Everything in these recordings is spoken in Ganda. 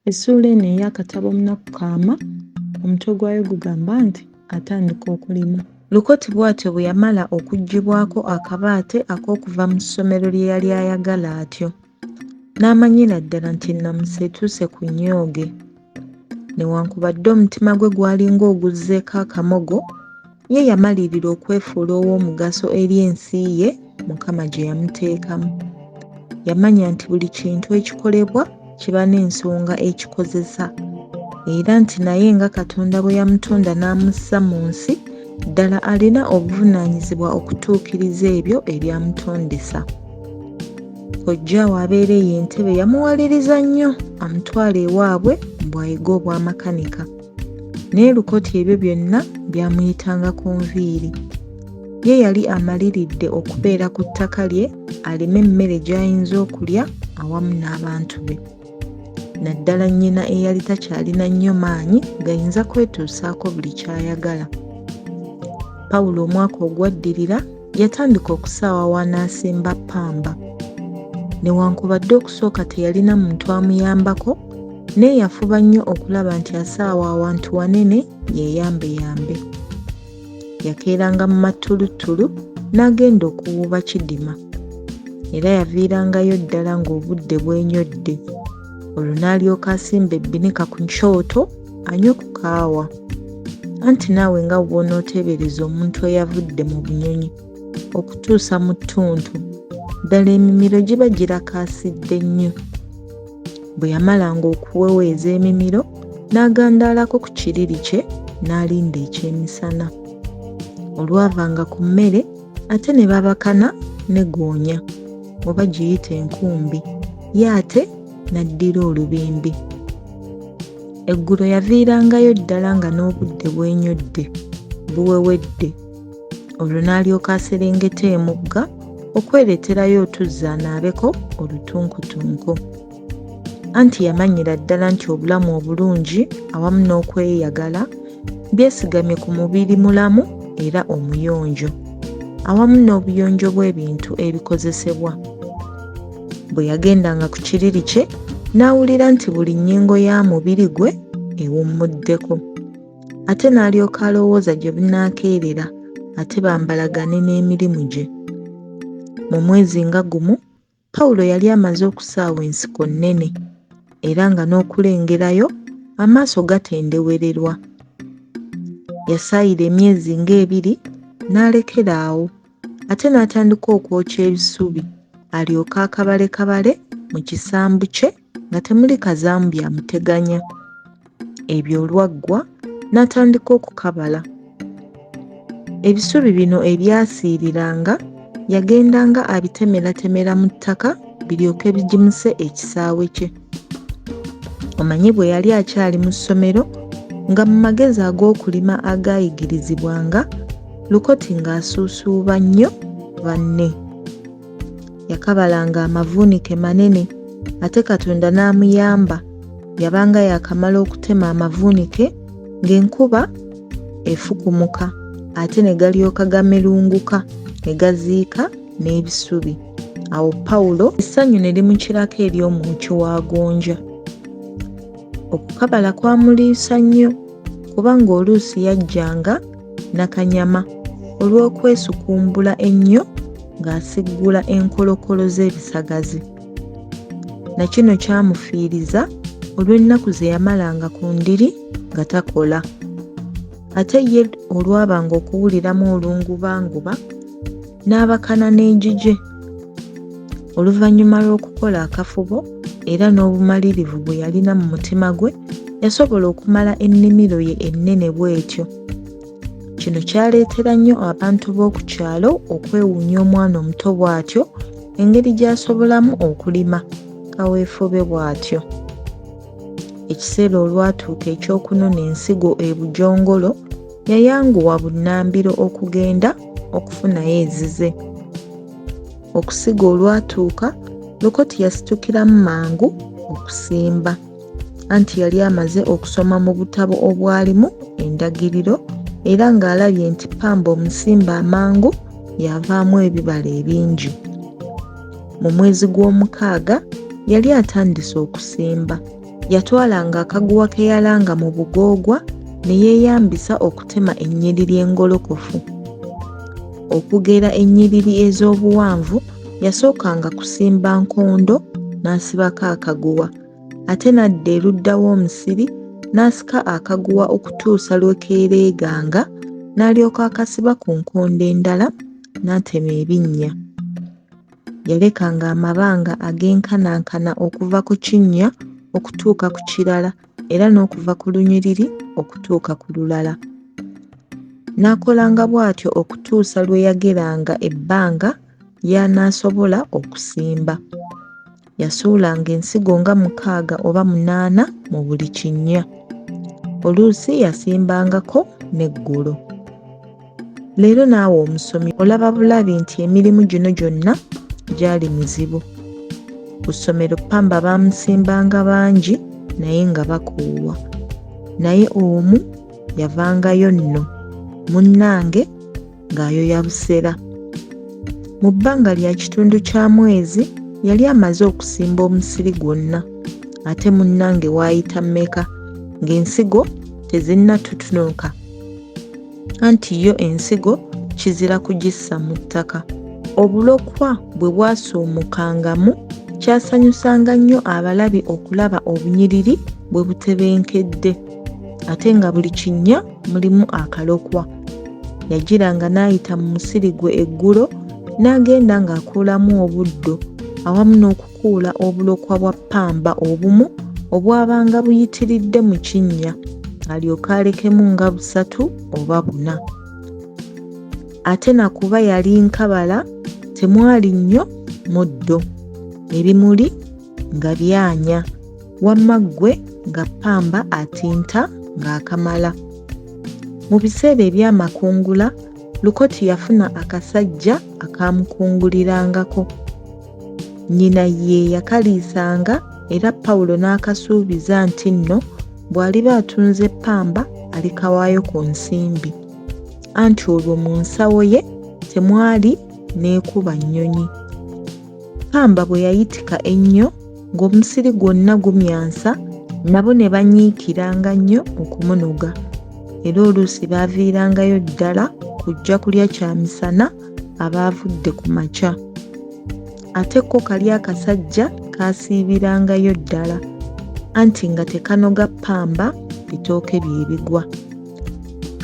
Essuula eno ey'akatabo Munaku Kaama, omutwe gwayo gugamba nti atandika okulima. Lukoti bw'atyo bwe yamala okuggyibwako akabaate ak'okuva mu ssomero lye yali ayagala atyo. N'amanyira ddala nti nnamusa etuuse ku nnyooge. Newankubadde omutima gwe gwalinga oguzzeeko akamogo, ye yamalirira okwefuula ow'omugaso eri ensi ye Mukama gye yamuteekamu. Yamanya nti buli kintu ekikolebwa kiba n'ensonga ekikozesa, era nti naye nga Katonda bwe yamutonda n'amussa mu nsi, ddala alina obuvunaanyizibwa okutuukiriza ebyo ebyamutondesa. Kojjaawe abeereeyo entebe yamuwaliriza nnyo amutwala ewaabwe bw'ayiga obwamakanika. Naye Lukoti ebyo byonna byamuyitanga ku nviiri. Ye yali amaliridde okubeera ku ttaka lye alime emmere gy'ayinza okulya awamu n'abantu be. Naddala nnyina eyali takyalina nnyo maanyi gayinza kwetuusaako buli ky'ayagala. Pawulo omwaka ogwaddirira yatandika okusaawa wanaasimba ppamba. Newankubadde okusooka teyalina muntu amuyambako, naye yafuba nnyo okulaba nti asaawa awantu wanene yeeyambeyambe. Yakeeranga mu matulutulu n'agenda okuwuuba kidima, era yaviirangayo ddala ng'obudde bwenyodde. Olwo n'alyoka asimba ebbinika ku kyoto anywe ku kaawa. Anti naawe nga bw'onooteebereza omuntu eyavudde mu bunyonyi okutuusa mu ttuntu, ddala emimiro giba girakaasidde nnyo. Bwe yamalanga okuweweeza emimiro n'agandaalako ku kiriri kye n'alinda ekyemisana. Olwavanga ku mmere ate ne babakana ne goonya, oba giyita enkumbi, ye ate n'addira olubimbi. Eggulo yaviirangayo ddala nga n'obudde bwenyodde buwewedde. Olwo n'alyoka aserengeta emugga okwereeterayo otuzzi anaabeko olutunkutunku. Anti yamanyira ddala nti obulamu obulungi awamu n'okweyagala byesigamye ku mubiri mulamu era omuyonjo, awamu n'obuyonjo bw'ebintu ebikozesebwa. Bwe yagendanga ku kiriri kye n'awulira nti buli nnyingo ya mubiri gwe ewummuddeko. Ate n'alyoka alowooza gye bunaakeerera ate bambalagane n'emirimu gye. Mu mwezi nga gumu, Pawulo yali amaze okusaawa ensiko nnene, era nga n'okulengerayo amaaso gatendewererwa. Yasaayira emyezi ng'ebiri n'alekera awo, ate n'atandika okwokya ebisubi alyoke akabalekabale mu kisambu kye nga temuli kazaamu byamuteganya. Ebyo olwaggwa n'atandika okukabala. Ebisubi bino ebyasiiriranga yagendanga abitemeratemera mu ttaka biryoke bigimuse ekisaawe kye. Omanyi bwe yali akyali mu ssomero nga mu magezi ag'okulima agaayigirizibwanga, Lukoti ng'asuusuuba nnyo banne. Yakabalanga amavuunike manene, ate Katonda n'amuyamba. Yabanga yakamala okutema amavuunike ng'enkuba efukumuka, ate ne galyoka gamerunguka ne gaziika n'ebisubi. Awo Pawulo essanyu ne limukirako ery'omwoki wa gonja. Okukabala kwamuliisa nnyo, kubanga oluusi yajjanga nakanyama olw'okwesukumbula ennyo ng'asiggula enkolokolo z'ebisagazi. Na kino kyamufiiriza olw'ennaku ze yamalanga ku ndiri nga takola. Ate ye olwabanga okuwuliramu olungubanguba n'abakana n'engigye. Oluvannyuma lw'okukola akafubo era n'obumalirivu bwe yalina mu mutima gwe, yasobola okumala ennimiro ye ennene bw'etyo. Kino kyaleetera nnyo abantu b'oku kyalo okwewuunya omwana omuto bw'atyo engeri gy'asobolamu okulima kaweefube bw'atyo. Ekiseera olwatuuka eky'okunona ensigo e Bujongolo, yayanguwa bunnambiro okugenda okufunayo ezize. Okusiga olwatuuka, Lukoti yasitukiramu mangu okusimba, anti yali amaze okusoma mu butabo obwalimu endagiriro, era ng'alabye nti ppamba omusimba amangu yavaamu ebibala ebingi. Mu mwezi gw'omukaaga yali atandise okusimba, Yatwalanga akaguwa ke yalanga mu bugoogwa ne yeeyambisa okutema ennyiriri engolokofu. Okugera ennyiriri ez'obuwanvu yasookanga kusimba nkondo n'asibako akaguwa, ate n'adda erudda w'omusiri n'asika akaguwa okutuusa lwe keereeganga n'alyoka akasiba ku nkondo endala n'atema ebinnya. Yalekanga amabanga ag'enkanankana okuva ku kinnya okutuuka ku kirala era n'okuva ku lunyiriri okutuuka ku lulala. N'akolanga bw'atyo okutuusa lwe yageranga ebbanga ly'anaasobola okusimba. Yasuulanga ensigo nga 6 oba 8 mu buli kinnya. Oluusi yasimbangako n'eggulo. Leero naawe omusomi olaba bulabi nti emirimu gino gyonna gyali mizibu. Ku ssomero Ppamba baamusimbanga bangi naye nga bakoowa. Naye omu yavangayo nno, munnange ng'ayoya busera. Mu bbanga lya kitundu kya mwezi yali amaze okusimba omusiri gwonna, ate munnange waayita mmeka ng'ensigo tezinnatutunuka. Anti yo ensigo kizira kugissa mu ttaka. Obulokwa bwe bwasuumukangamu kyasanyusanga nnyo abalabi okulaba obunyiriri bwe butebenkedde, ate nga buli kinnya mulimu akalokwa. Yagiranga n'ayita mu musiri gwe eggulo n'agenda ng'akuulamu obuddo awamu n'okukuula obulokwa bwa Ppamba obumu obwabanga buyitiridde mu kinnya, alyoke alekemu nga 3 oba 4. Ate nakuba yali nkabala temwali nnyo muddo, ebimuli nga byanya, wamma ggwe nga Ppamba atinta ng'akamala. Mu biseera eby'amakungula Lukoti yafuna akasajja akaamukungulirangako. Nnyina ye yakaliisanga era Pawulo n'akasuubiza nti nno bw'aliba atunze Ppamba alikawaayo ku nsimbi, anti olwo mu nsawo ye temwali n'ekuba nnyonyi. Ppamba bwe yayitika ennyo ng'omusiri gwonna gumyansa, nabo ne banyiikiranga nnyo okumunoga, era oluusi baaviirangayo ddala kujja kulya kyamisana abaavudde ku makya. Ate ko kali akasajja kaasiibirangayo ddala, anti nga tekanoga Ppamba bitooke bye bigwa.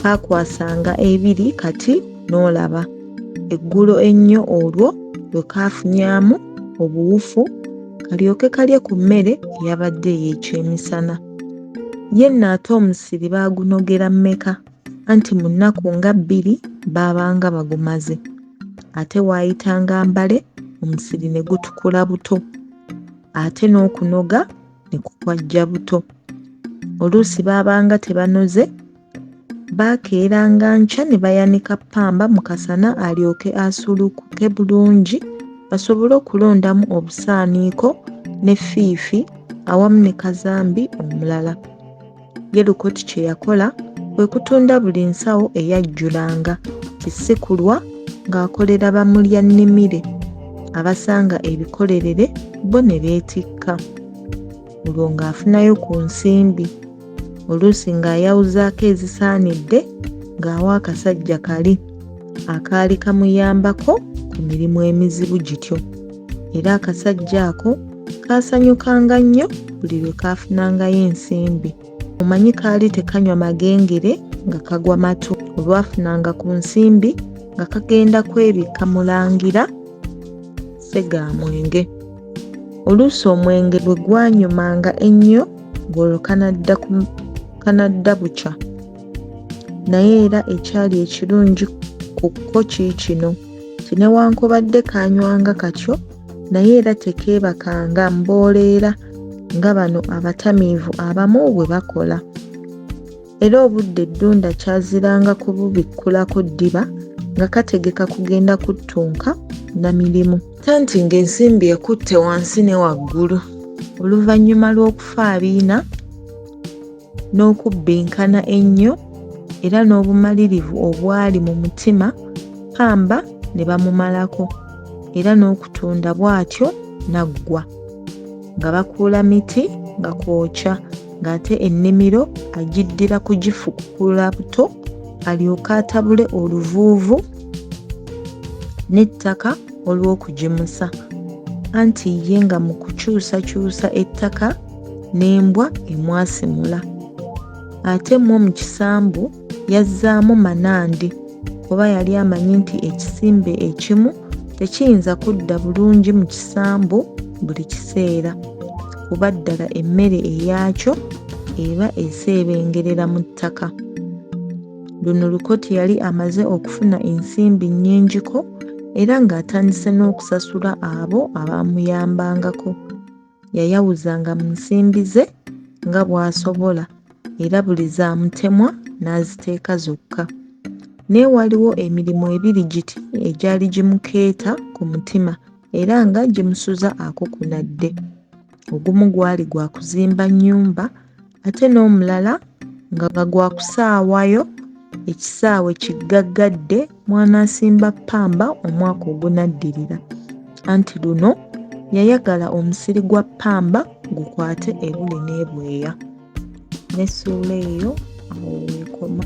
Kaakwasanga ebiri kati n'olaba. Eggulo ennyo olwo lwe kaafunyamu obuwufu kalyoke kalye ku mmere eyabadde ey'ekyemisana. Ye nno ate omusiri baagunogera mmeka, anti mu nnaku nga 2 baabanga bagumaze. Ate waayitanga mbale omusiri ne gutukula buto, ate n'okunoga ne kukwajja buto. Oluusi baabanga tebanoze, baakeeranga nkya ne bayanika Ppamba mu kasana alyoke asulukuke bulungi basobole okulondamu obusaaniiko n'effiifi awamu ne kazambi omulala. Ye Lukoti kye yakola kwe kutunda buli nsawo eyajjulanga kisikulwa ng'akolera bamulya nnimire abasanga ebikolerere bo ne beetikka. Olwo ng'afunayo ku nsimbi, oluusi ng'ayawuzaako ezisaanidde ng'awa akasajja kali akaali kamuyambako ku mirimu emizibu gityo. Era akasajja ako kaasanyukanga nnyo buli lwe kaafunangayo ensimbi. Omanyi kaali tekanywa magengere nga kagwa matu, olwafunanga ku nsimbi nga kagenda kwebikka mulangira Ssegaamwenge. Oluusi omwenge bwe gwanyumanga ennyo ng'olwo kanadda bukya. Naye era ekyali ekirungi ku ko kiikino ti newankubadde kaanywanga katyo naye era tekeebakanga mbooleera nga bano abatamiivu abamu bwe bakola. Era obudde eddunda kyaziranga kububikkulako ddiba nga kategeka kugenda kuttunka na mirimu. Tanti ng'ensimbi ekutte wansi ne waggulu. Oluvannyuma lw'okufaabiina n'okubbinkana ennyo era n'obumalirivu obwali mu mutima, Ppamba ne bamumalako era n'okutunda bw'atyo naggwa. Nga bakuula miti nga kwokya, ng'ate ennimiro agiddira kugifukula buto alyoke atabule oluvuuvu n'ettaka olw'okugimusa. Anti ye nga mu kukyusakyusa ettaka n'embwa emwasimula. Ate mmwe mu kisambu yazzaamu manandi kuba yali amanyi nti ekisimbe ekimu tekiyinza kudda bulungi mu kisambu buli kiseera kuba ddala emmere eyakyo eba eseebengerera mu ttaka. Luno Lukoti yali amaze okufuna ensimbi nnyingiko era ng'atandise n'okusasula abo abaamuyambangako. Yayawuzanga mu nsimbi ze nga bw'asobola era buli zaamutemwa n'aziteeka zokka. Naye waliwo emirimu ebiri giti egyali gimukeeta ku mutima era nga gimusuza akukunadde. Ogumu gwali gwa kuzimba nnyumba ate n'omulala nga gwa kusaawayo ekisaawe kiggaggadde mw'anaasimba ppamba omwaka ogunaddirira. Anti luno yayagala omusiri gwa ppamba gukwate ebule n'ebweya. N'essuula eyo awo weekoma.